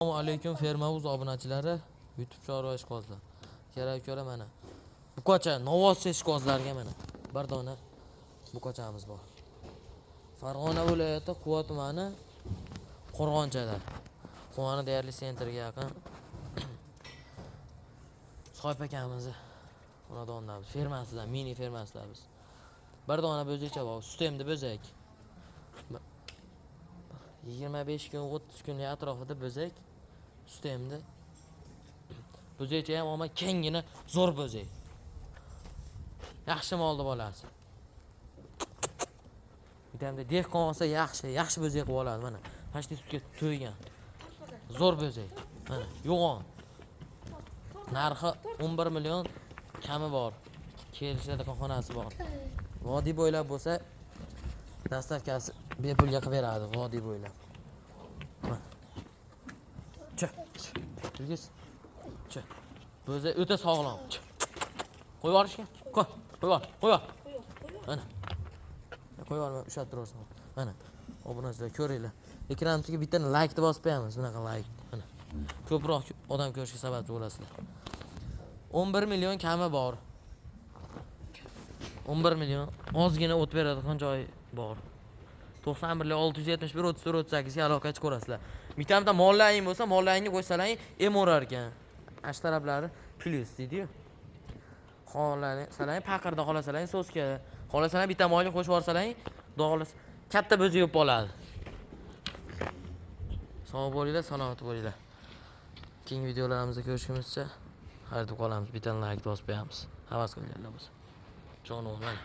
Assalomu alaykum Ferma.uz obunachilari, YouTube chorva ishqozlar. Kerak ko'ra mana. Buqacha novvoz ishqozlarga mana. Bir dona buqachamiz bor. Farg'ona viloyati Quva tumani Qo'rg'onchada. Quvani deyarli sentrga yaqin. Soyp akamizni xonadonimiz, fermasidan, mini fermasidan biz. Bir dona bo'zakcha bor, sistemda bo'zak. 25 kun, 30 kun atrofida bo'zak. Sistemda. Bo'zakcha ham ama kengina zo'r bo'zak. Yaxshi molni bolasi. Bitamda dehqon olsa yaxshi bo'zak qilib oladi mana. Pashti sutga to'ygan. Zo'r bo'zak. Mana, yo'g'on. Narxi 11 million kami bor. Kelishadigan xonasi bor. Vodiy bo'ylab bo'lsa, dastavkasi bepulga qilib beradi, vodiy bo'ylab. Yurgis. Bo'za o'ta sog'lom. Qo'yib yuborishga. Qo'y yubor. Mana. Qo'yib yuborma, ushlab turarsan. Mana. Obunachilar ko'ringlar. Ekranimizga bitta like deb bosib qo'yamiz. Bunaqa like. Mana. Ko'proq odam ko'rishga sababchi bo'lasizlar. 11 million kami bor. 11 million. Ozgina o't beradigan joy bor. 91 671 34 38 ga aloqachi ko'rasizlar. Bitamda mollaring bo'lsa, mollaringni qo'ysalaring emorar ekan. Ash tarablari plus deydi-yu. Xohlasalaring paqirda, xohlasalaring so'ska, xohlasalaring bitta molni qo'shib yuborsalaring, dog'lis katta bo'zi yop oladi. Sog' bo'linglar, salomat bo'linglar. Keyingi videolarimizda ko'rishimizcha, xayrda qolamiz. Bitta like bosib qo'yamiz. Havas qilganlar bo'lsa. Jonon mana.